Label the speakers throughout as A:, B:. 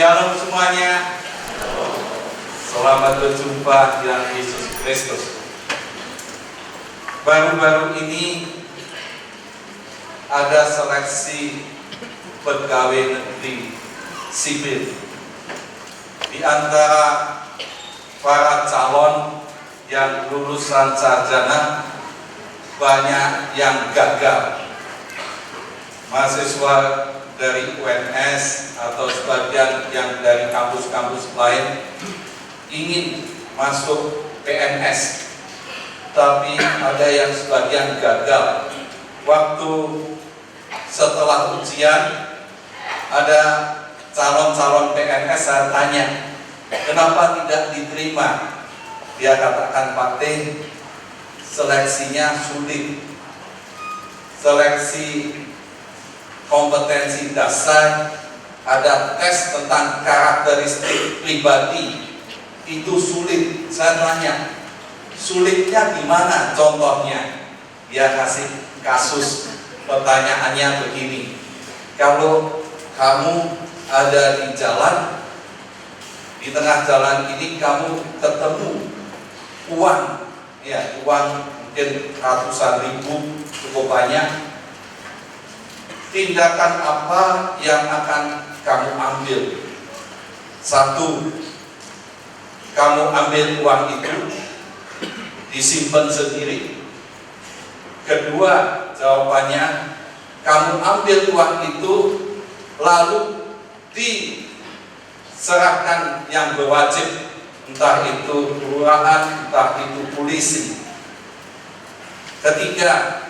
A: Shalom semuanya. Selamat berjumpa di dalam Yesus Kristus. Baru-baru ini ada seleksi pegawai negeri sipil. Di antara para calon yang lulusan sarjana, banyak yang gagal. Mahasiswa dari UNS atau sebagian yang dari kampus-kampus lain ingin masuk PNS, tapi ada yang sebagian gagal. Waktu setelah ujian, ada calon-calon PNS, saya tanya, kenapa tidak diterima? Dia katakan, Pak T, seleksinya sulit. Seleksi kompetensi dasar, ada tes tentang karakteristik pribadi, itu sulit. Saya tanya, sulitnya di mana contohnya? Dia kasih kasus, pertanyaannya begini, kalau kamu ada di jalan, di tengah jalan ini kamu ketemu uang, ya uang mungkin ratusan ribu, cukup banyak, tindakan apa yang akan kamu ambil? Satu, kamu ambil uang itu, disimpan sendiri. Kedua, jawabannya, kamu ambil uang itu, lalu diserahkan yang berwajib, entah itu kelurahan, entah itu polisi. Ketiga,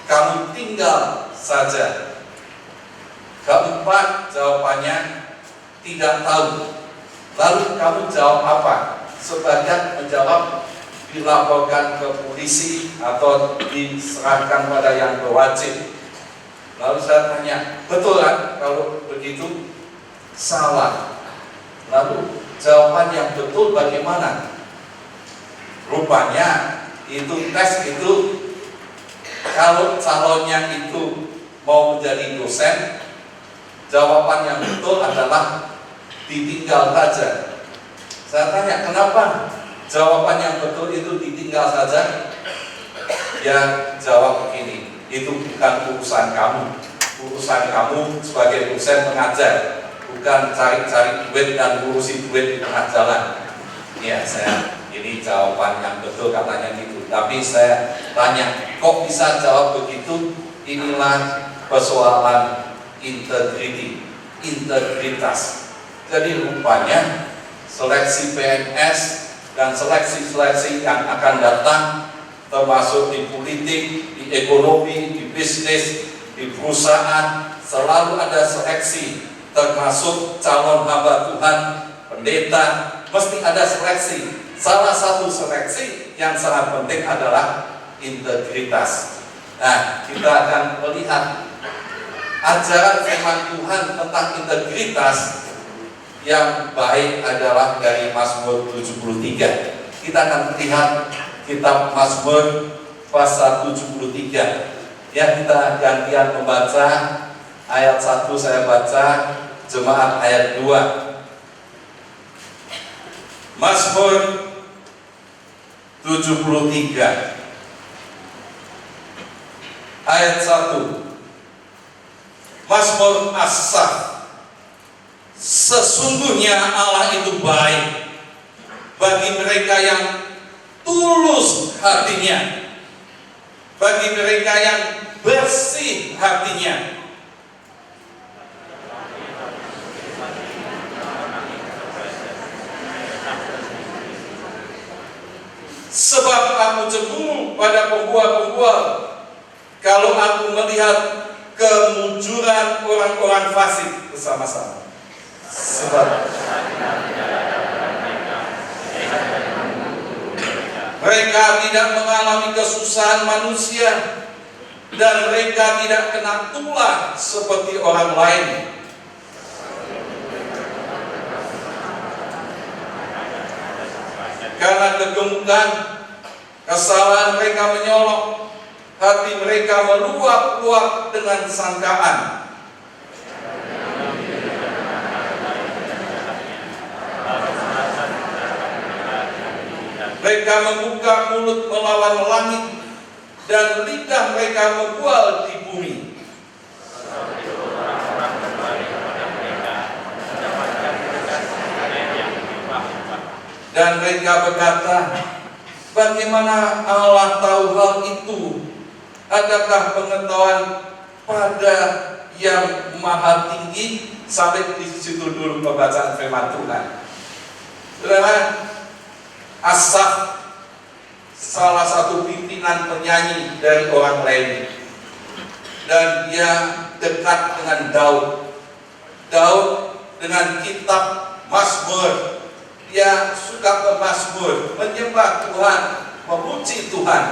A: kamu tinggal saja. Keempat, jawabannya tidak tahu. Lalu kamu jawab apa? Sebagian menjawab dilaporkan ke polisi atau diserahkan pada yang berwajib. Lalu saya tanya, betul kan kalau begitu? Salah. Lalu jawaban yang betul bagaimana? Rupanya itu tes itu, kalau calonnya itu mau menjadi dosen, jawaban yang betul adalah ditinggal saja. Saya tanya, kenapa jawaban yang betul itu ditinggal saja? Ya jawab begini, itu bukan urusan kamu. Urusan kamu sebagai dosen mengajar, bukan cari-cari duit dan ngurusi duit di tengah jalan. Ya, ini jawaban yang betul katanya gitu. Tapi saya tanya, kok bisa jawab begitu? Inilah persoalan integritas. Jadi rupanya seleksi PNS dan seleksi-seleksi yang akan datang, termasuk di politik, di ekonomi, di bisnis, di perusahaan, selalu ada seleksi. Termasuk calon hamba Tuhan, pendeta, mesti ada seleksi. Salah satu seleksi yang sangat penting adalah integritas. Nah, kita akan melihat ajaran firman Tuhan tentang integritas yang baik adalah dari Mazmur 73. Kita akan melihat kitab Mazmur pasal 73. Ya, kita gantian membaca. Ayat 1 saya baca, jemaat ayat 2. Mazmur 73 ayat 1. Mazmur Asaf. Sesungguhnya Allah itu baik bagi mereka yang tulus hatinya, bagi mereka yang bersih hatinya. Sebab aku cemburu pada pembual-pembual kalau aku melihat kemunculan orang-orang fasik bersama-sama. Sebab mereka tidak mengalami kesusahan manusia, dan mereka tidak kena tulah seperti orang lain. Karena kegemukan, kesalahan mereka menyolok, hati mereka meluap-luap dengan sangkaan. Mereka membuka mulut melawan langit, dan lidah mereka membual di bumi. Dan mereka berkata, bagaimana Allah tahu hal itu? Adakah pengetahuan pada yang maha tinggi? Sampai di situ dulu pembacaan firman Tuhan. Saudara, Asaf salah satu pimpinan penyanyi dari orang Lewi, dan dia dekat dengan Daud. Daud dengan kitab Mazmur, dia suka bermazmur, menyembah Tuhan, memuji Tuhan.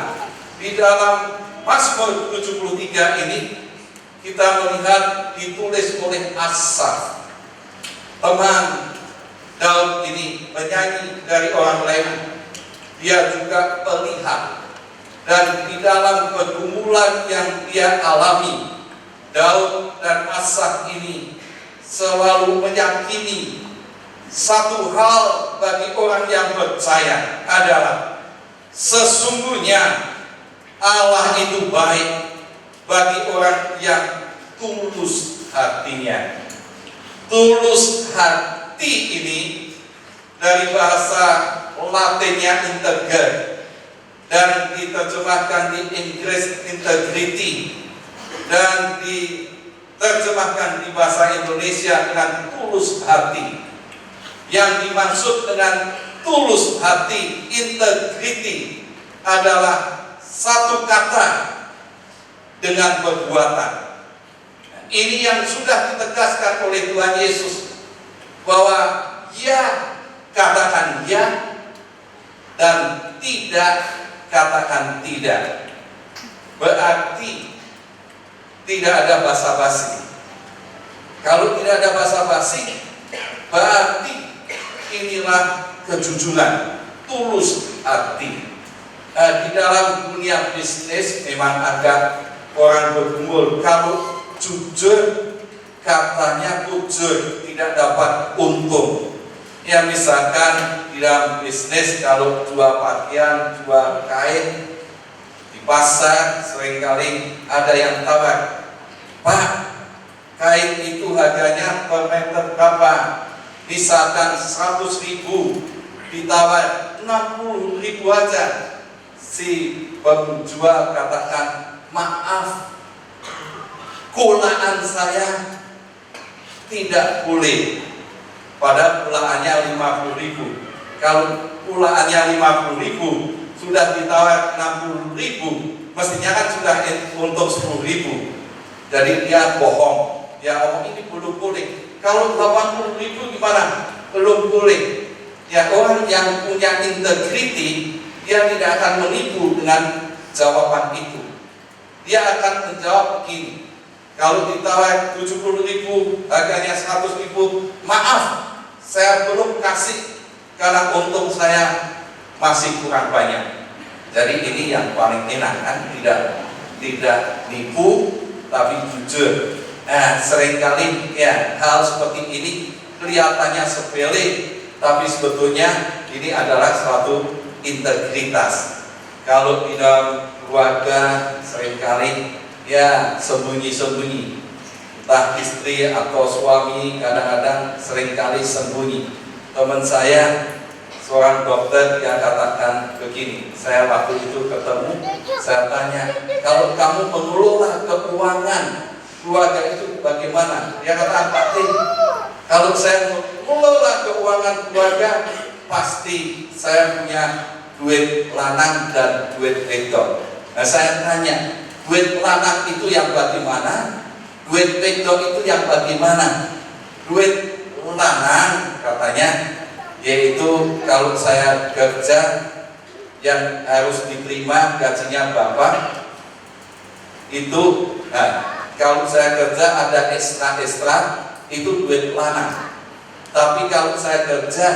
A: Di dalam Mazmur 73 ini kita melihat ditulis oleh Asaf, teman Daud ini, penyanyi dari orang Lewi. Dia juga pelihat, dan di dalam pergumulan yang dia alami, Daud dan Asaf ini selalu meyakini satu hal bagi orang yang percaya adalah sesungguhnya Allah itu baik bagi orang yang tulus hatinya. Tulus hati ini dari bahasa Latinnya integer, dan diterjemahkan di Inggris integrity, dan diterjemahkan di bahasa Indonesia dengan tulus hati. Yang dimaksud dengan tulus hati, integrity, adalah satu kata dengan perbuatan. Ini yang sudah ditegaskan oleh Tuhan Yesus, bahwa ya katakan ya, dan tidak katakan tidak. Berarti tidak ada basa-basi. Kalau tidak ada basa-basi, berarti inilah kejujuran, tulus hati. Di dalam dunia bisnis memang ada orang bergumul, kalau jujur katanya jujur, tidak dapat untung. Ya, misalkan di dalam bisnis kalau jual pakaian, jual kain di pasar, seringkali ada yang tawar, Pak, kain itu harganya per meter berapa? Misalkan 100.000, ditawar 60.000 aja. Si penjual katakan, maaf, kulaan saya tidak boleh. Padahal kulaannya 50.000. Kalau kulaannya 50.000, sudah ditawar 60.000, mestinya kan sudah untuk 10.000. Jadi dia bohong. Dia ngomong ini belum boleh. Kalau 80.000 gimana? Belum boleh. Ya, orang yang punya integriti, dia tidak akan menipu dengan jawaban itu. Dia akan menjawab begini, kalau ditawar 70.000, harganya 100.000, maaf, saya belum kasih karena untung saya masih kurang banyak. Jadi ini yang paling enak kan, tidak nipu tapi jujur. Nah, seringkali ya hal seperti ini kelihatannya sepele, tapi sebetulnya ini adalah suatu integritas. Kalau di dalam keluarga seringkali ya sembunyi-sembunyi, entah istri atau suami kadang-kadang seringkali sembunyi. Teman saya seorang dokter yang katakan begini, saya waktu itu ketemu, saya tanya, kalau kamu mengelola keuangan keluarga itu bagaimana? Dia kata, Pak Tim, kalau saya mengelola keuangan keluarga, pasti saya punya duit lanang dan duit wedok. Nah, saya tanya, duit lanang itu yang bagaimana? Duit wedok itu yang bagaimana? Duit lanang katanya, yaitu kalau saya kerja yang harus diterima gajinya Bapak itu, nah, kalau saya kerja ada ekstra itu duit lanang. Tapi kalau saya kerja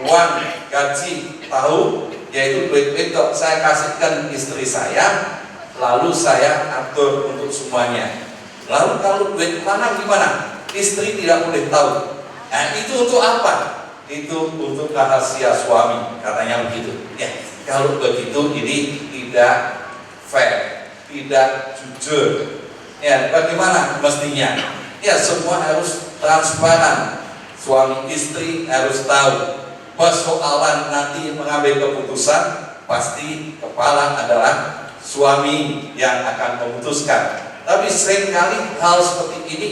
A: uang gaji tahu, yaitu duit wedok, saya kasihkan istri saya, lalu saya atur untuk semuanya. Lalu kalau duit lanang gimana? Istri tidak boleh tahu. Nah, itu untuk apa? itu untuk rahasia suami, katanya begitu. Ya, kalau begitu ini tidak fair, tidak jujur. Ya, bagaimana mestinya? Ya, semua harus transparan. Suami istri harus tahu. Persoalan nanti mengambil keputusan pasti kepala adalah suami yang akan memutuskan. Tapi seringkali hal seperti ini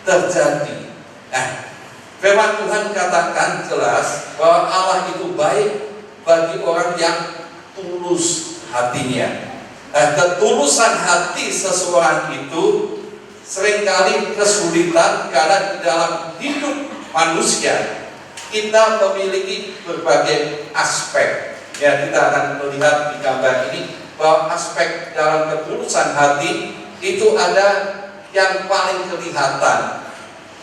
A: terjadi. Nah, firman Tuhan katakan jelas bahwa Allah itu baik bagi orang yang tulus hatinya. Ketulusan hati seseorang itu seringkali kesulitan karena di dalam hidup manusia kita memiliki berbagai aspek. Ya, kita akan melihat di gambar ini bahwa aspek dalam ketulusan hati itu ada yang paling kelihatan.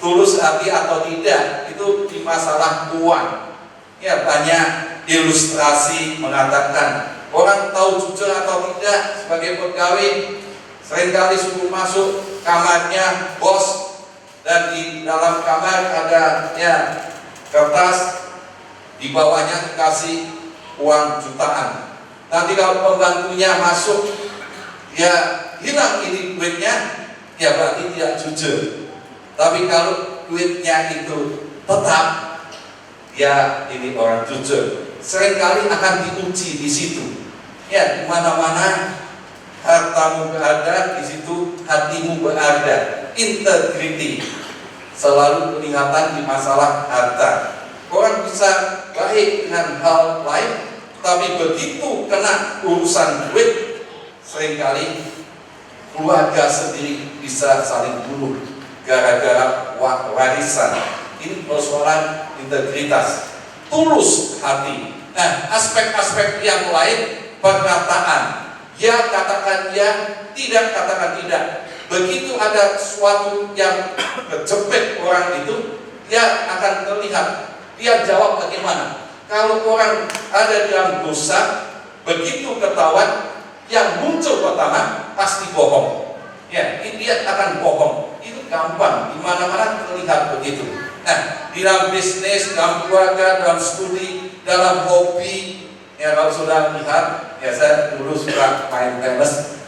A: Tulus hati atau tidak itu di masalah uang. Ya, banyak ilustrasi mengatakan orang tahu jujur atau tidak sebagai pegawai seringkali suruh masuk kamarnya bos, dan di dalam kamar ada ya kertas, di bawahnya dikasih uang jutaan. Nanti kalau pembantunya masuk ya hilang ini duitnya, ya berarti tidak jujur. Tapi kalau duitnya itu tetap, ya ini orang jujur. Seringkali akan diuji di situ. Ya, di mana-mana hartamu berada, di situ hatimu berada. Integrity selalu kelihatan di masalah harta. Orang bisa baik dengan hal lain, tapi begitu kena urusan duit, seringkali keluarga sendiri bisa saling bunuh gara-gara warisan. Ini persoalan integritas, tulus hati. Nah, aspek-aspek yang lain, perkataan, ya katakan ya, tidak katakan tidak. Begitu ada sesuatu yang kejepit orang itu, dia akan terlihat. Dia jawab bagaimana? Kalau orang ada dalam dosa, begitu ketahuan, yang muncul pertama pasti bohong. Ya, dia akan bohong. Itu gampang, di mana-mana terlihat begitu. Nah, di dalam bisnis, dalam keluarga, dalam studi, dalam hobi, ya kalau sudah lihat, ya saya dulu suka main tenis.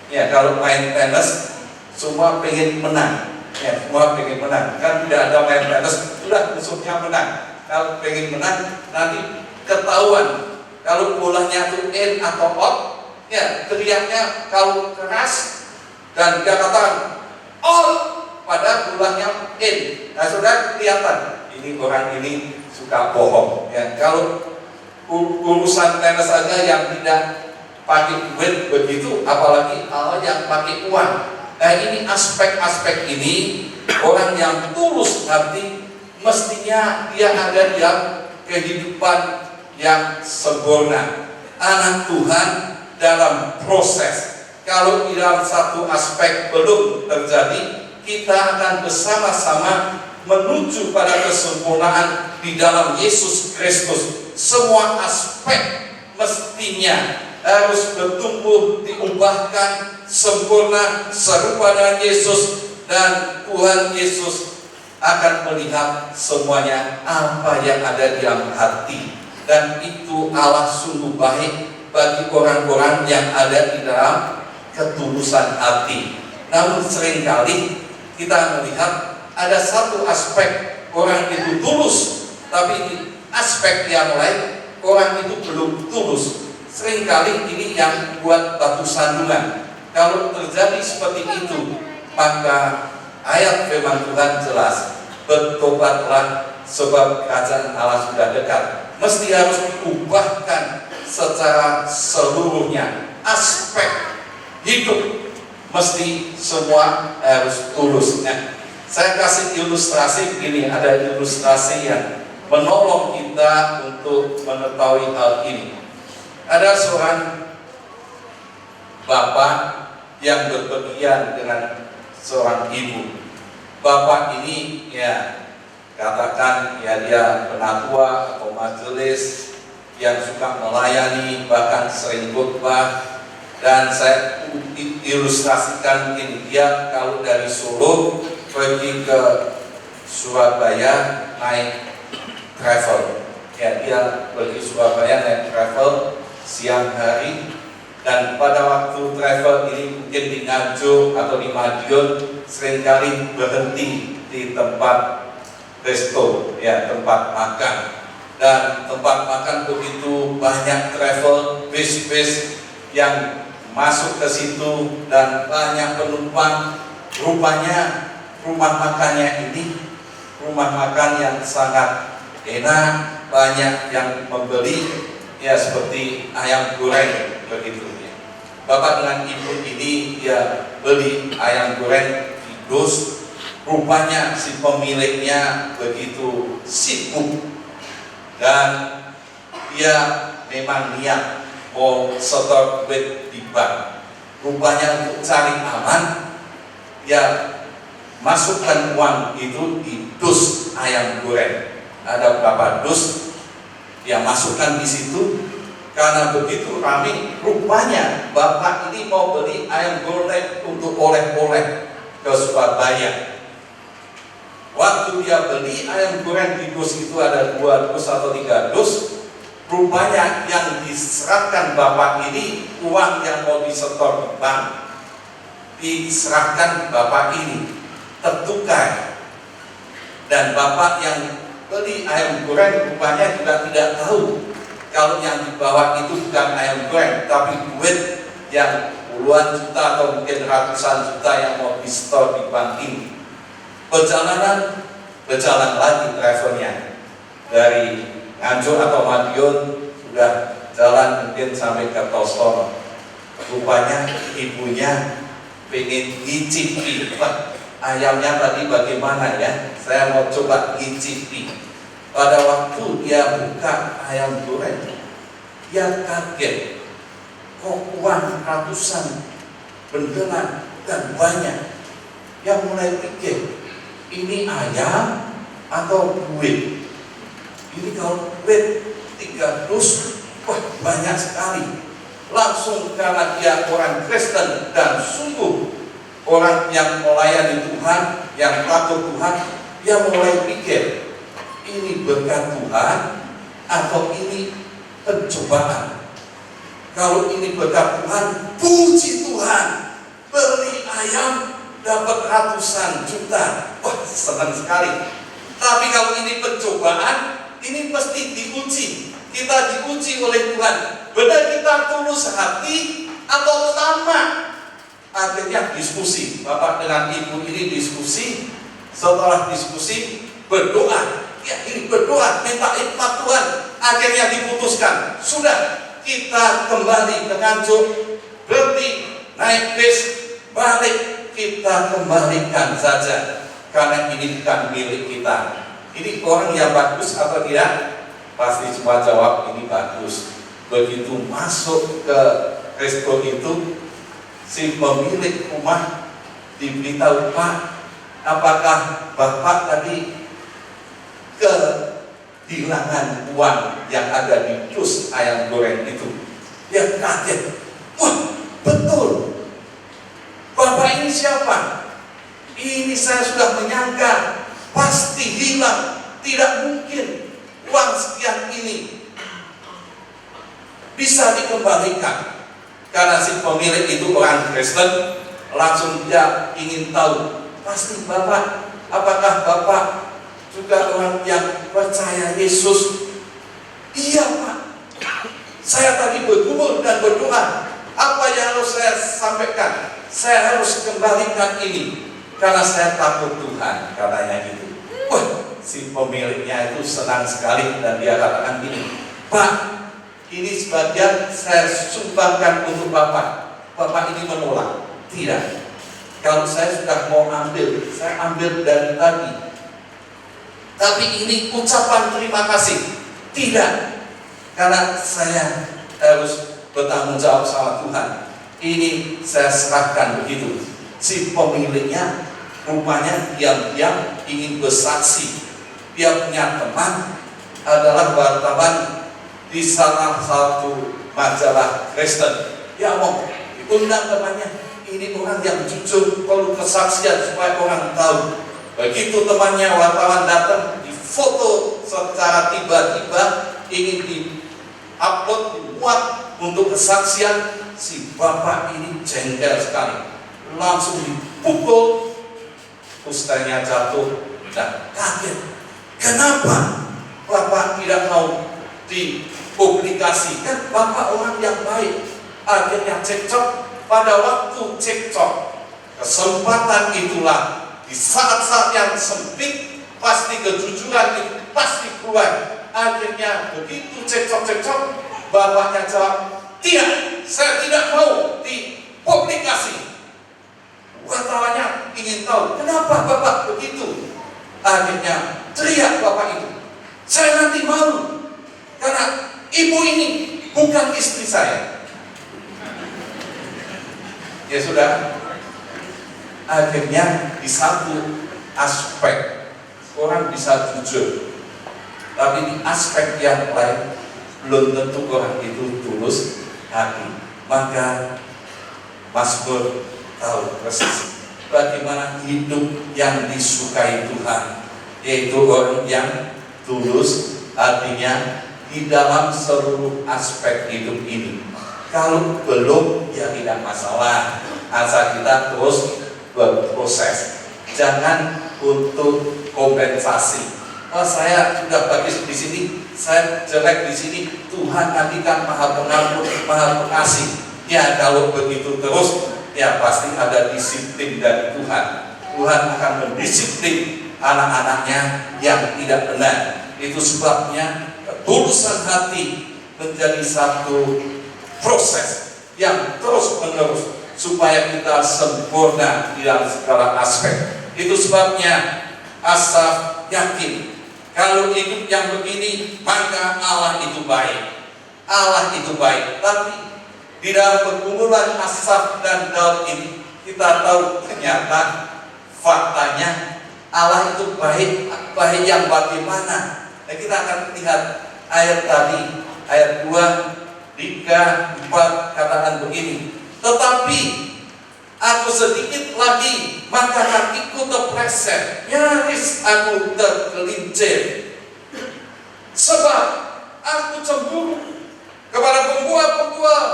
A: Ya, kalau main tenis, semua pengen menang. Ya, semua pengen menang. Kan tidak ada main tenis, sudah musuhnya menang. Kalau pengen menang, nanti ketahuan. Kalau bolanya itu in atau out, ya teriaknya kalau keras dan dia katakan out, pada bolanya in. Nah, sudah kelihatan ini orang ini suka bohong. Ya, kalau urusan tenis saja yang tidak pakai duit begitu, apalagi hal yang pakai uang. Nah, ini aspek-aspek ini orang yang tulus hati mestinya dia ada dalam kehidupan yang sempurna. Anak Tuhan dalam proses. Kalau di dalam satu aspek belum terjadi, kita akan bersama-sama menuju pada kesempurnaan di dalam Yesus Kristus. Semua aspek mestinya harus bertumbuh, diubahkan sempurna serupa dengan Yesus, dan Tuhan Yesus akan melihat semuanya apa yang ada di dalam hati, dan itu Allah sungguh baik bagi orang-orang yang ada di dalam ketulusan hati. Namun seringkali kita melihat ada satu aspek orang itu tulus, tapi di aspek yang lain orang itu belum tulus. Seringkali ini yang buat batu sandungan. Kalau terjadi seperti itu, maka ayat firman Tuhan jelas, bertobatlah sebab kerajaan Allah sudah dekat. Mesti harus diubahkan secara seluruhnya. Aspek hidup mesti semua harus tulus. Nah, saya kasih ilustrasi begini, ada ilustrasi yang menolong kita untuk mengetahui hal ini. Ada seorang bapak yang berpergian dengan seorang ibu. Bapak ini ya katakan ya dia penatua atau majelis yang suka melayani, bahkan sering khotbah. Dan saya ilustrasikan ini, dia kalau dari Solo pergi ke Surabaya naik travel. Ya, dia pergi Surabaya naik travel siang hari, dan pada waktu travel ini mungkin di Nganjuk atau di Madiun seringkali berhenti di tempat resto, ya, tempat makan. Dan tempat makan begitu banyak travel bis-bis yang masuk ke situ dan banyak penumpang. Rupanya rumah makannya ini rumah makan yang sangat enak, banyak yang membeli, ya, seperti ayam goreng begitu ya. Bapak dengan ibu ini ya beli ayam goreng di dus. Rupanya si pemiliknya begitu sibuk dan dia memang niat mau setor duit di bank. Rupanya untuk cari aman, ya masukkan uang itu di dus ayam goreng. Ada beberapa dus, ya masukkan di situ. Karena begitu ramai, rupanya bapak ini mau beli ayam goreng untuk oleh-oleh ke Surabaya. Waktu dia beli ayam goreng di dus itu ada 2 dus atau 3 dus. Rupanya yang diserahkan bapak ini uang yang mau disetor di bank, diserahkan bapak ini tertukar. Dan bapak yang beli ayam goreng rupanya juga tidak tahu kalau yang dibawa itu bukan ayam goreng, tapi duit yang puluhan juta atau mungkin ratusan juta yang mau disetor di bank ini. Perjalanan berjalan lagi travelnya dari Nganjuk atau Madiun, sudah jalan mungkin sampai ke Tosor. Rupanya ibunya pengen ngicipi, Pak, ayamnya tadi bagaimana ya? Saya mau coba ngicipi. Pada waktu dia buka ayam goreng, dia kaget, kok uang ratusan bendelan dan banyak. Yang mulai pikir, ini ayam atau duit? Ini kalau duit 3 dus, wah banyak sekali. Langsung karena dia orang Kristen dan sungguh orang yang melayani Tuhan, yang takut Tuhan, dia mulai pikir, ini berkat Tuhan atau ini pencobaan? Kalau ini berkat Tuhan, puji Tuhan, beli ayam dapat ratusan juta, wah senang sekali. Tapi kalau ini pencobaan, ini pasti diuji. Kita diuji oleh Tuhan. Benar kita tulus hati atau tamak? Akhirnya diskusi. Bapak dengan ibu ini diskusi. Setelah diskusi berdoa. Ya, ini berdoa minta hikmat Tuhan. Akhirnya diputuskan. Sudah, kita kembali ke Nganjuk, berhenti naik bis, balik. Kita kembalikan saja, karena ini bukan milik kita. Ini orang yang bagus atau tidak? Pasti semua jawab ini bagus. Begitu masuk ke resto itu, si pemilik rumah diberitahu, Pak, apakah Bapak tadi kehilangan uang yang ada di dus ayam goreng itu? Dia kaget, wah betul. Bapak ini siapa? Ini saya sudah menyangka pasti hilang. Tidak mungkin uang sekian ini bisa dikembalikan. Karena si pemilik itu orang Kristen, langsung dia ingin tahu, pasti Bapak, apakah Bapak juga orang yang percaya Yesus? Iya Pak, saya tadi bergumul dan berdoa. Apa yang harus saya sampaikan? Saya harus kembalikan ini karena saya takut Tuhan, katanya gitu. Wah, si pemiliknya itu senang sekali dan dia katakan gini, Pak, ini sebagian saya sumbangkan untuk Bapak. Bapak ini menolak. Tidak. Kalau saya sudah mau ambil, saya ambil dari tadi. Tapi ini ucapan terima kasih. Tidak. Karena saya harus bertanggung jawab sama Tuhan. Ini saya serahkan begitu. Si pemiliknya rupanya diam-diam ingin bersaksi. Dia punya teman adalah wartawan di salah satu majalah Kristen. Dia mau diundang temannya, ini orang yang jujur, perlu kesaksian supaya orang tahu. Begitu temannya wartawan datang, difoto secara tiba-tiba ingin di-upload, dimuat untuk kesaksian, si bapak ini jengkel sekali, langsung dipukul, pustanya jatuh dan kaget. Kenapa bapak tidak mau dipublikasikan? Bapak orang yang baik. Akhirnya cekcok. Pada waktu cekcok, kesempatan itulah di saat-saat yang sempit, pasti kejujuran itu pasti keluar. Akhirnya begitu cekcok-cekcok, bapaknya jawab, tidak, saya tidak mau dipublikasi. Wartawannya ingin tahu kenapa bapak begitu. Akhirnya teriak bapak itu, saya nanti malu karena ibu ini bukan istri saya. Ya sudah, akhirnya di satu aspek orang bisa jujur, tapi di aspek yang lain belum tentu orang itu tulus hati. Maka Mazmur tahu persis bagaimana hidup yang disukai Tuhan, yaitu orang yang tulus hatinya di dalam seluruh aspek hidup ini. Kalau belum, ya tidak masalah, asal kita terus berproses. Jangan untuk kompensasi. Oh, saya sudah bagus di sini, saya jelek di sini. Tuhan nanti kan maha pengampun, maha pengasih. Ya kalau begitu terus, ya pasti ada disiplin dari Tuhan. Tuhan akan mendisiplin anak-anaknya yang tidak benar. Itu sebabnya ketulusan hati menjadi satu proses yang terus menerus supaya kita sempurna di dalam segala aspek. Itu sebabnya Asaf yakin kalau hidup yang begini maka Allah itu baik. Allah itu baik. Tapi di dalam pergumulan Asaf dan Daud ini kita tahu ternyata faktanya Allah itu baik. Baik yang bagaimana? Nah, kita akan lihat ayat tadi, ayat 2, 3, 4 katakan begini. Tetapi aku sedikit lagi maka kakiku terpleset, nyaris aku tergelincir. Sebab aku cemburu kepada pembual-pembual.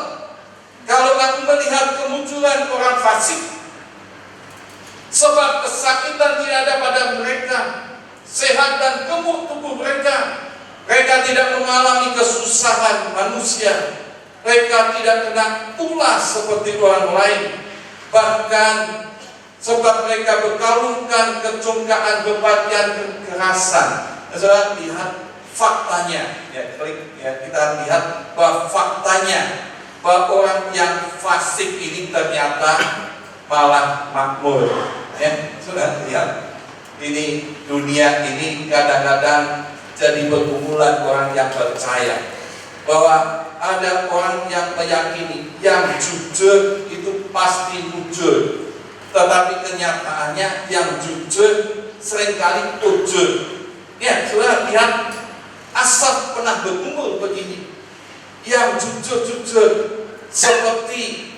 A: Kalau aku melihat kemunculan orang fasik, sebab kesakitan tidak ada pada mereka, sehat dan gemuk tubuh mereka. Mereka tidak mengalami kesusahan manusia. Mereka tidak kena tulah seperti orang lain. Bahkan sebab mereka berkalungkan kecongkaan berpakaian kekerasan. Saudara lihat faktanya. Ya, klik ya, kita lihat bahwa faktanya bahwa orang yang fasik ini ternyata malah makmur. Ya, sudah lihat. Ini dunia ini kadang-kadang jadi pergumulan orang yang percaya bahwa ada orang yang meyakini yang jujur itu pasti jujur, tetapi kenyataannya yang jujur seringkali jujur. Ya, sudah lihat Asaf pernah bergumul begini, yang jujur-jujur seperti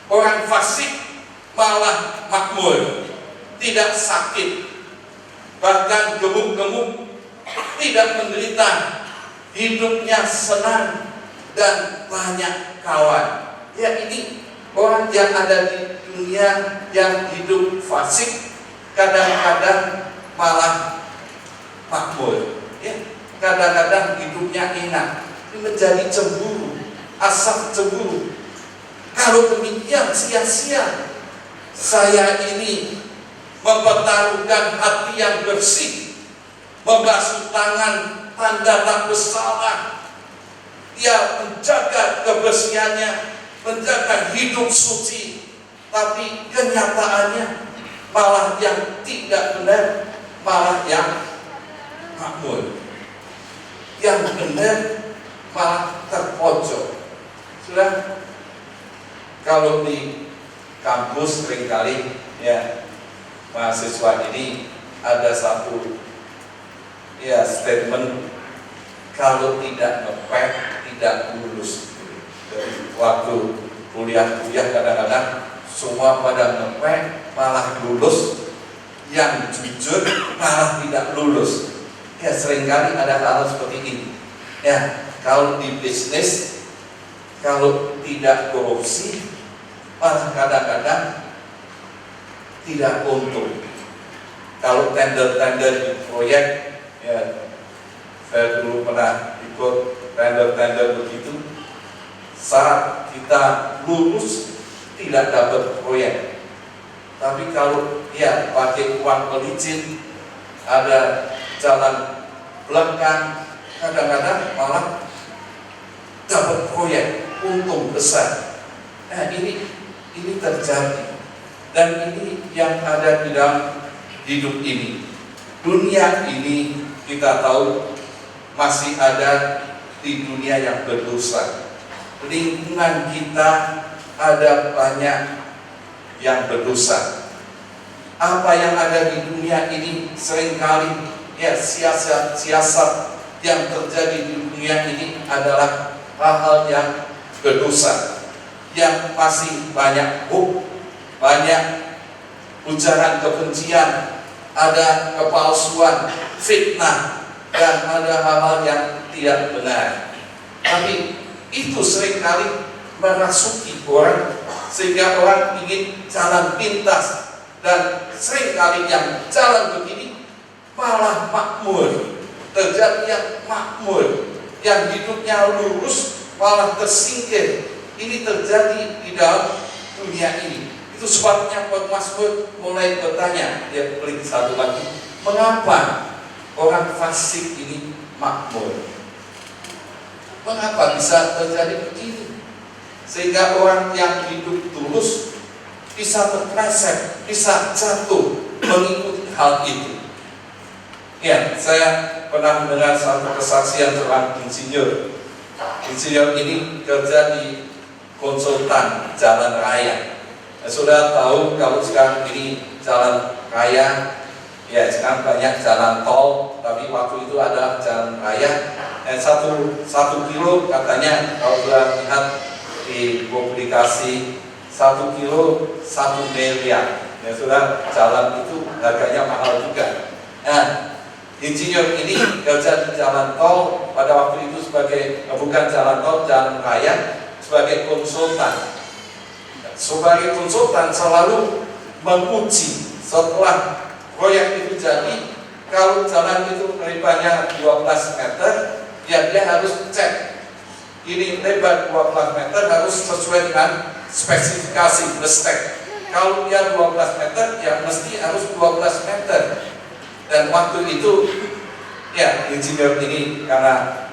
A: orang fasik malah makmur, tidak sakit, bahkan gemuk-gemuk, tidak menderita, hidupnya senang dan banyak kawan. Ya, ini orang yang ada di dunia yang hidup fasik kadang-kadang malah makmur. Ya, kadang-kadang hidupnya enak. Ini menjadi cemburu, Asaf cemburu. Kalau demikian sia-sia saya ini mempertaruhkan hati yang bersih, membasuh tangan tanda tak bersalah. Dia menjaga kebersihannya, menjaga hidup suci, tapi kenyataannya malah yang tidak benar, malah yang makmur. Yang benar malah terpojok. Sudah, kalau di kampus seringkali ya mahasiswa ini ada satu ya statement, kalau tidak ngepek tidak lulus. Jadi waktu kuliah kadang-kadang semua pada ngepek malah lulus, yang jujur malah tidak lulus. Ya seringkali ada hal seperti ini. Ya, kalau di bisnis, kalau tidak korupsi, malah kadang-kadang tidak untung. Kalau tender-tender di proyek, ya saya dulu pernah ikut tender-tender begitu, saat kita lulus tidak dapat proyek. Tapi kalau ya pakai uang pelicin, ada jalan belakang, kadang-kadang malah dapat proyek, untung besar. Nah ini terjadi, dan ini yang ada di dalam hidup ini. Dunia ini kita tahu masih ada di dunia yang berdosa. Lingkungan kita ada banyak yang berdosa. Apa yang ada di dunia ini seringkali ya siasat yang terjadi di dunia ini adalah hal-hal yang berdosa, yang masih banyak banyak ujaran kebencian, ada kepalsuan, fitnah, dan ada hal-hal yang tidak benar. Tapi itu seringkali merasuki orang, sehingga orang ingin jalan pintas, dan seringkali yang jalan begini malah makmur, terjadi yang makmur, yang hidupnya lurus malah tersingkir. Ini terjadi di dalam dunia ini. Itu sebabnya pemazmur mulai bertanya, dia klik satu lagi, mengapa orang fasik ini makmur? Mengapa bisa terjadi begini? Sehingga orang yang hidup tulus bisa terpleset, bisa jatuh mengikuti hal itu. Ya, saya pernah mendengar satu kesaksian seorang insinyur. Insinyur ini kerja di konsultan jalan raya. Sudah tahu kalau sekarang ini jalan raya, ya sekarang banyak jalan tol, tapi waktu itu ada jalan raya. Satu kilo katanya, kalau sudah lihat di publikasi, 1 kilo 1 miliar. Ya sudah, jalan itu harganya mahal juga. Nah, insinyur ini kerja di jalan tol pada waktu itu sebagai bukan jalan tol, jalan raya, sebagai konsultan. Sebagai konsultan selalu menguji setelah proyek itu jadi, kalau jalan itu lebarnya 12 meter, ya dia harus cek ini lebar 12 meter harus sesuai dengan spesifikasi spek. Kalau dia 12 meter, ya mesti harus 12 meter. Dan waktu itu, ya insinyur ini karena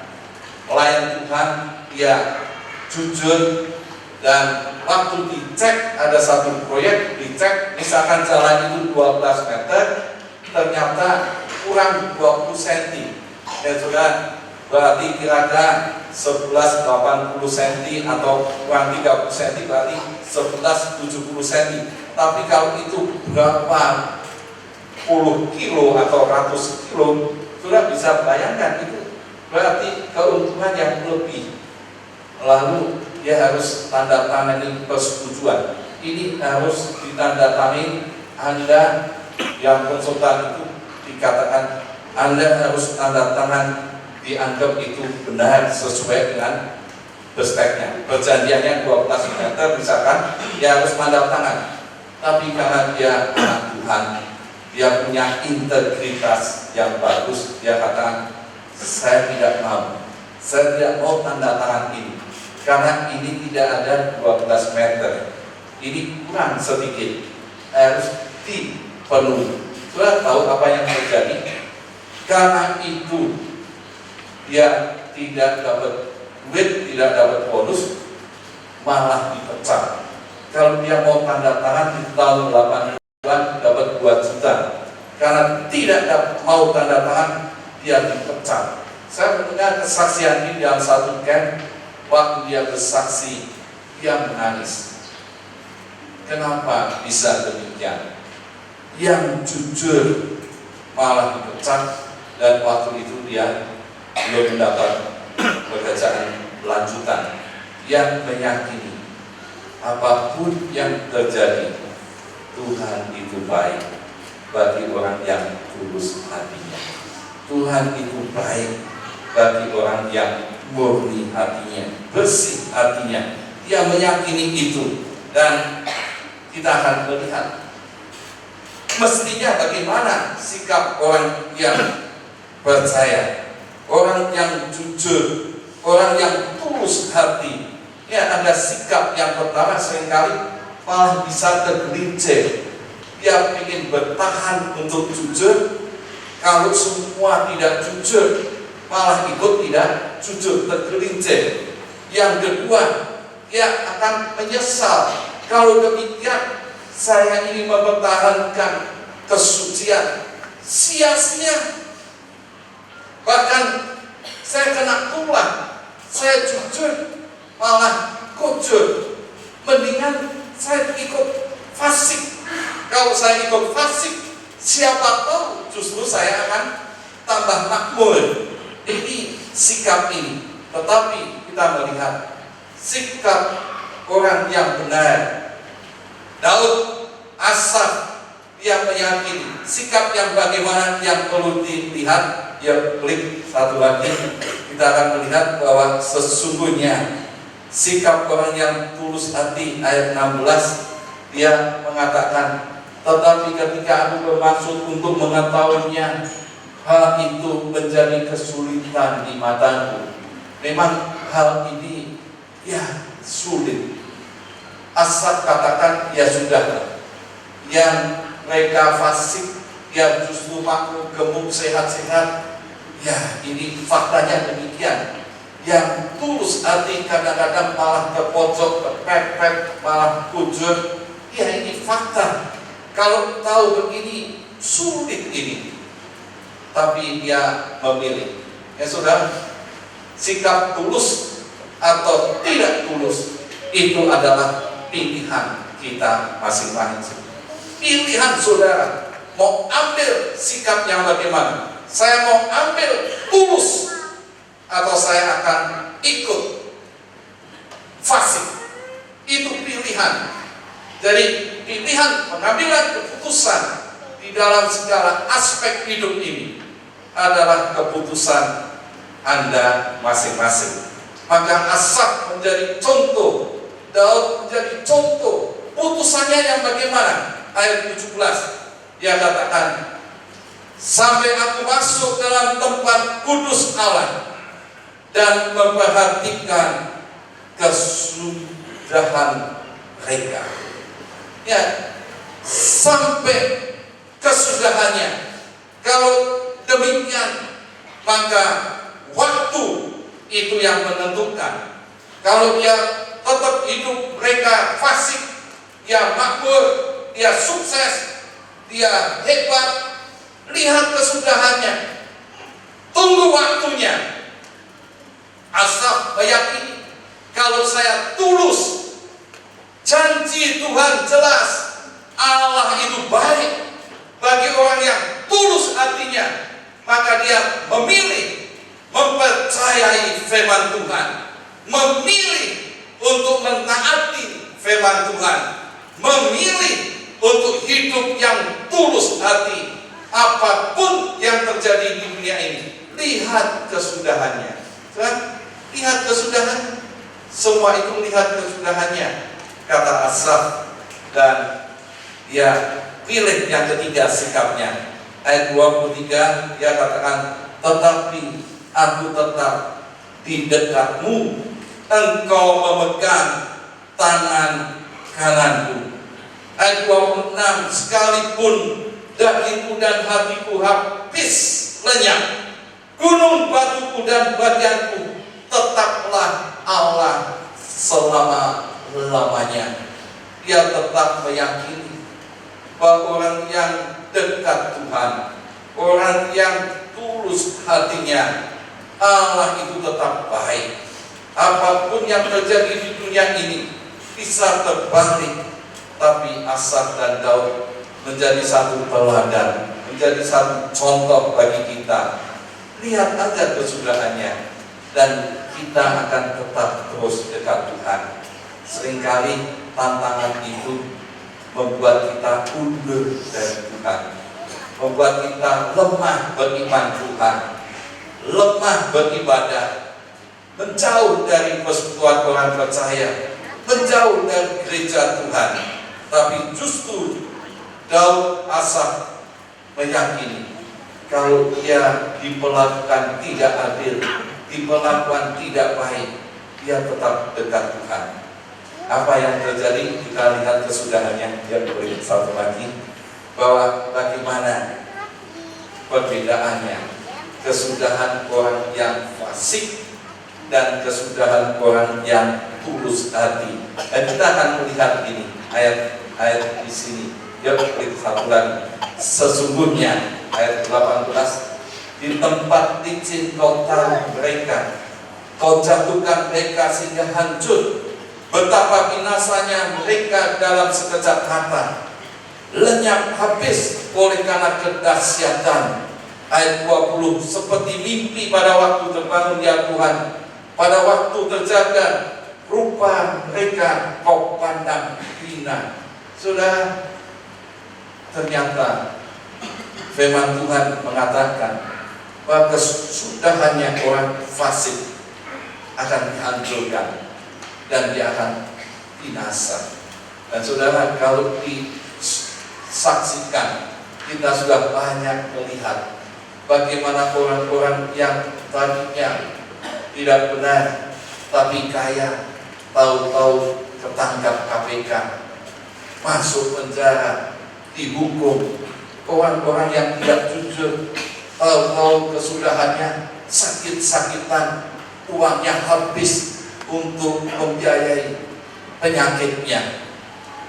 A: pelayan Tuhan, dia jujur, dan waktu dicek ada satu proyek, dicek misalkan jalan itu 12 meter, ternyata kurang 20 cm. Ya sudah, berarti kira-kira 1180 cm atau kurang 30 cm, berarti 1170 cm. Tapi kalau itu berapa puluh kilo atau ratus kilo, sudah bisa bayangkan itu berarti keuntungan yang lebih. Lalu dia harus tanda tangani persetujuan. Ini harus ditandatangani, Anda yang konsultan itu dikatakan Anda harus tanda tangan, dianggap itu benar sesuai dengan speknya. Perjanjiannya 12 meter misalkan, dia harus tanda tangan. Tapi karena dia anak Tuhan, dia punya integritas yang bagus, dia katakan, saya tidak mau tanda tangan ini, karena ini tidak ada 12 meter, ini kurang sedikit, harus dipenuhi. Sudah tahu apa yang terjadi? Karena itu dia tidak dapat duit, tidak dapat bonus, malah dipecat. Kalau dia mau tanda tangan di tahun 80-an dapat 2 juta, karena tidak mau tanda tangan, dia dipecat. Saya mendengar kesaksian ini dalam satu camp. Waktu dia bersaksi, dia menangis. Kenapa bisa demikian? Yang jujur malah dipecat, dan waktu itu dia belum mendapat pekerjaan lanjutan. Yang meyakini apapun yang terjadi, Tuhan itu baik bagi orang yang tulus hatinya. Tuhan itu baik bagi orang yang murni hatinya, bersih hatinya. Dia meyakini itu, dan kita akan melihat mestinya bagaimana sikap orang yang percaya, orang yang jujur, orang yang tulus hati. Ya, ada sikap yang pertama seringkali malah bisa tergelincir. Dia ingin bertahan untuk jujur. Kalau semua tidak jujur, malah ikut tidak jujur, tergelincir. Yang kedua, dia akan menyesal. Kalau demikian, saya ingin mempertahankan kesucian, sia-sia. Bahkan saya kena tulah, saya jujur, malah kujur. Mendingan saya ikut fasik. Kalau saya ikut fasik, siapa tahu justru saya akan tambah makmur. Ini sikap ini. Tetapi kita melihat sikap orang yang benar. Daud, Asaf, dia meyakini sikap yang bagaimana yang perlu dilihat. Ya, klik satu lagi, kita akan melihat bahwa sesungguhnya sikap orang yang tulus hati, ayat 16, dia mengatakan, tetapi ketika aku bermaksud untuk mengetahuinya, hal itu menjadi kesulitan di mataku. Memang hal ini ya sulit. Asaf katakan, ya sudah, yang mereka fasik, ya justru makmur, gemuk, sehat-sehat. Ya, ini faktanya demikian. Yang tulus hati kadang-kadang malah ke pojok, ke pepet, malah kujur. Ya, ini fakta. Kalau tahu begini, sulit ini. Tapi dia memilih. Ya sudah, sikap tulus atau tidak tulus itu adalah pilihan kita masing-masing. Pilihan saudara, mau ambil sikap yang bagaimana? Saya mau ambil tulus, atau saya akan ikut fasik. Itu pilihan. Jadi pilihan pengambilan keputusan di dalam segala aspek hidup ini adalah keputusan Anda masing-masing. Maka Asaf menjadi contoh, Daud menjadi contoh. Putusannya yang bagaimana? Ayat 17, dia katakan, sampai aku masuk dalam tempat kudus Allah dan memperhatikan kesudahan mereka. Ya, sampai kesudahannya. Kalau demikian, maka waktu itu yang menentukan. Kalau dia tetap hidup mereka fasik, dia makmur, dia sukses, dia hebat, lihat kesudahannya. Tunggu waktunya. Asaf meyakini, kalau saya tulus, janji Tuhan jelas, Allah itu baik bagi orang yang tulus hatinya. Maka dia memilih mempercayai firman Tuhan, memilih untuk mentaati firman Tuhan, memilih untuk hidup yang tulus hati. Apapun yang terjadi di dunia ini, lihat kesudahannya. Lihat kesudahannya. Semua itu lihat kesudahannya, kata Asaf. Dan dia pilih yang ketiga sikapnya. Ayat 23 dia katakan, tetapi aku tetap di dekatmu, engkau memegang tangan kananku. Ayat 26, sekalipun dagingku dan hatiku habis lenyap, gunung batuku dan bagianku, tetaplah Allah selama-lamanya. Dia tetap meyakini bahwa orang yang dekat Tuhan, orang yang tulus hatinya, Allah itu tetap baik. Apapun yang terjadi di dunia ini bisa terbalik, tapi Asaf dan Daud menjadi satu teladan, menjadi satu contoh bagi kita. Lihat aja kesudahannya, dan kita akan tetap terus dekat Tuhan. Seringkali tantangan itu membuat kita undur dari Tuhan, membuat kita lemah beriman Tuhan, lemah beribadah, menjauh dari persekutuan orang percaya, menjauh dari gereja Tuhan. Tapi justru Daud Asaf meyakini kalau ia diperlakukan tidak adil, diperlakukan tidak baik, dia tetap dekat Tuhan. Apa yang terjadi? Kita lihat kesudahannya. Dia beri satu lagi bahwa bagaimana perbedaannya kesudahan orang yang fasik dan kesudahan orang yang tulus hati. Dan kita akan melihat ini ayat di sini. Dia beri satu lagi. Sesungguhnya ayat 18, di tempat licin kau taruh mereka, kau jatuhkan mereka sehingga hancur. Betapa binasanya mereka dalam sekejap mata, lenyap habis oleh karena kedahsyatan. Ayat 20, seperti mimpi pada waktu terbangun ya Tuhan, pada waktu terjaga, rupa mereka kau pandang hina. Sudah, ternyata firman Tuhan mengatakan bahwa kesudahannya orang fasik akan dihancurkan dan dia akan binasa. Dan saudara, kalau disaksikan, kita sudah banyak melihat bagaimana orang-orang yang tadinya tidak benar tapi kaya, tahu-tahu ketangkap KPK, masuk penjara, dihukum. Orang-orang yang tidak jujur, tahu-tahu kesudahannya sakit-sakitan, uangnya habis untuk membiayai penyakitnya.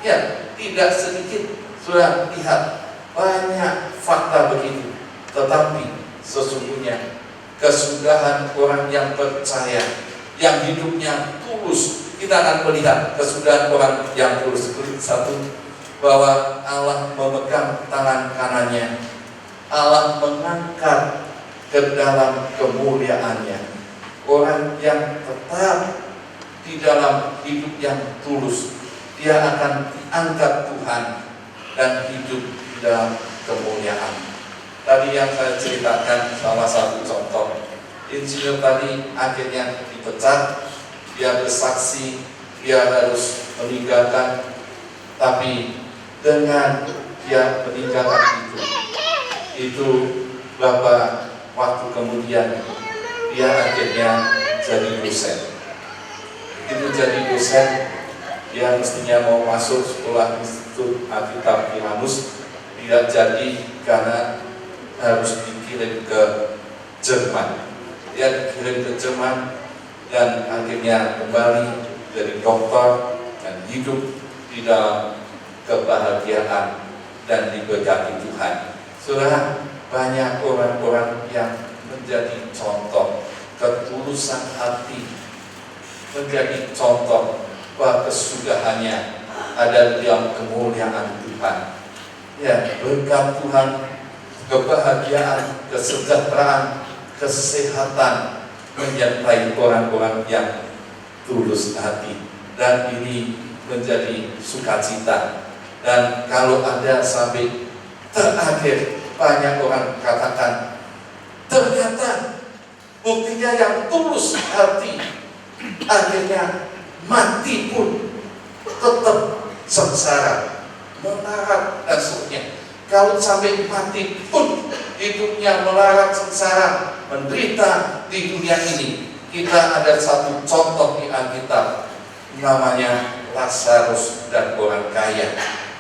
A: Ya, tidak sedikit sudah lihat banyak fakta begitu. Tetapi sesungguhnya kesudahan orang yang percaya, yang hidupnya tulus, kita akan melihat kesudahan orang yang tulus. Satu, bahwa Allah memegang tangan kanannya, Allah mengangkat ke dalam kemuliaannya. Orang yang tetap di dalam hidup yang tulus, dia akan diangkat Tuhan dan hidup di dalam kemuliaan. Tadi yang saya ceritakan salah satu contoh, insinyur tadi akhirnya dipecat, dia bersaksi, dia harus meninggalkan, tapi dengan dia meninggalkan itu beberapa waktu kemudian dia akhirnya jadi dosen. Itu jadi dosen, dia mestinya mau masuk sekolah Institut Alkitab Tiranus, tidak jadi karena harus dikirim ke Jerman. Dia dikirim ke Jerman dan akhirnya kembali jadi dokter dan hidup di dalam kebahagiaan dan diberkati Tuhan. Saudara, banyak orang-orang yang menjadi contoh ketulusan hati, menjadi contoh bahwa kesudahannya ada di dalam kemuliaan Tuhan. Ya, berkat Tuhan, kebahagiaan, kesejahteraan, kesehatan menyertai orang-orang yang tulus hati, dan ini menjadi sukacita. Dan kalau ada sampai terakhir, banyak orang katakan, ternyata buktinya yang tulus hati akhirnya mati pun tetap sengsara, melarat dan seterusnya. Kalau sampai mati pun hidupnya melarat, sengsara, menderita di dunia ini. Kita ada satu contoh di Alkitab, namanya Lazarus dan orang kaya.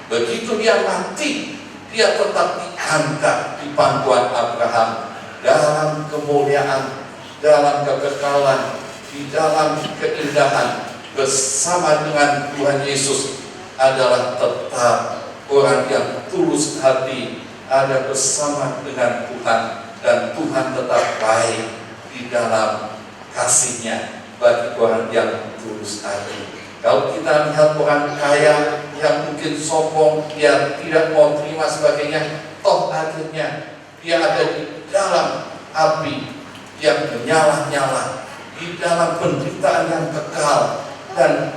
A: Begitu dia mati, dia tetap diangkat di pangkuan Abraham dalam kemuliaan, dalam kekekalan, di dalam keindahan bersama dengan Tuhan Yesus. Adalah tetap orang yang tulus hati, ada bersama dengan Tuhan, dan Tuhan tetap baik di dalam kasih-Nya bagi orang yang tulus hati. Kalau kita lihat orang kaya yang mungkin sombong, dia tidak mau terima sebagainya, toh akhirnya dia ada di dalam api yang menyala-nyala, di dalam penderitaan yang kekal dan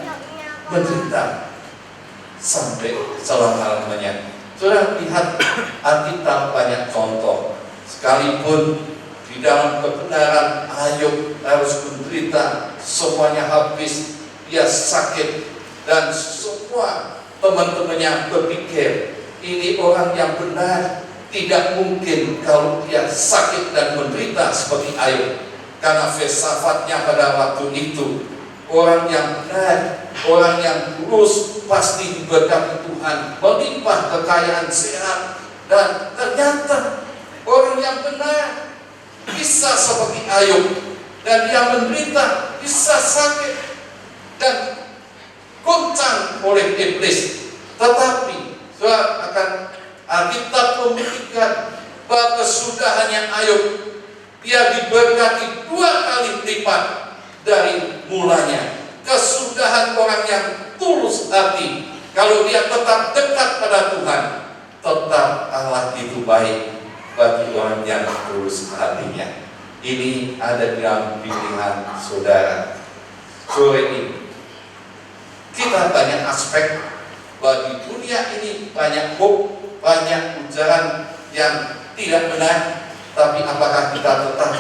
A: menderita sampai selama-lamanya. Saudara lihat Alkitab banyak contoh, sekalipun di dalam kebenaran Ayub harus menderita, semuanya habis, dia sakit, dan semua teman-temannya berpikir ini orang yang benar, tidak mungkin kalau dia sakit dan menderita seperti Ayub, karena filsafatnya pada waktu itu orang yang benar, orang yang tulus pasti diberkati Tuhan, melimpah kekayaan sehat. Dan ternyata orang yang benar bisa seperti Ayub, dan dia menderita, bisa sakit dan goncang oleh iblis. Tetapi saudara akan Alkitab membuktikan bahwa kesudahannya Ayub, dia diberkati 2 kali lipat dari mulanya. Kesudahan orang yang tulus hati, kalau dia tetap dekat pada Tuhan, tetap Allah itu baik bagi orang yang tulus hatinya. Ini ada di dalam pilihan saudara. Sore ini kita banyak aspek bagi dunia ini, banyak hope, banyak ujaran yang tidak benar, tapi apakah kita tetap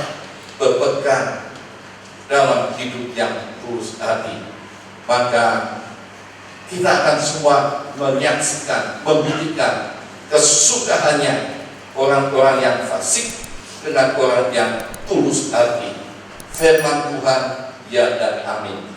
A: berpegang dalam hidup yang tulus hati? Maka kita akan semua menyaksikan, membuktikan kesudahannya orang-orang yang fasik dengan orang yang tulus hati. Firman Tuhan, ya dan amin.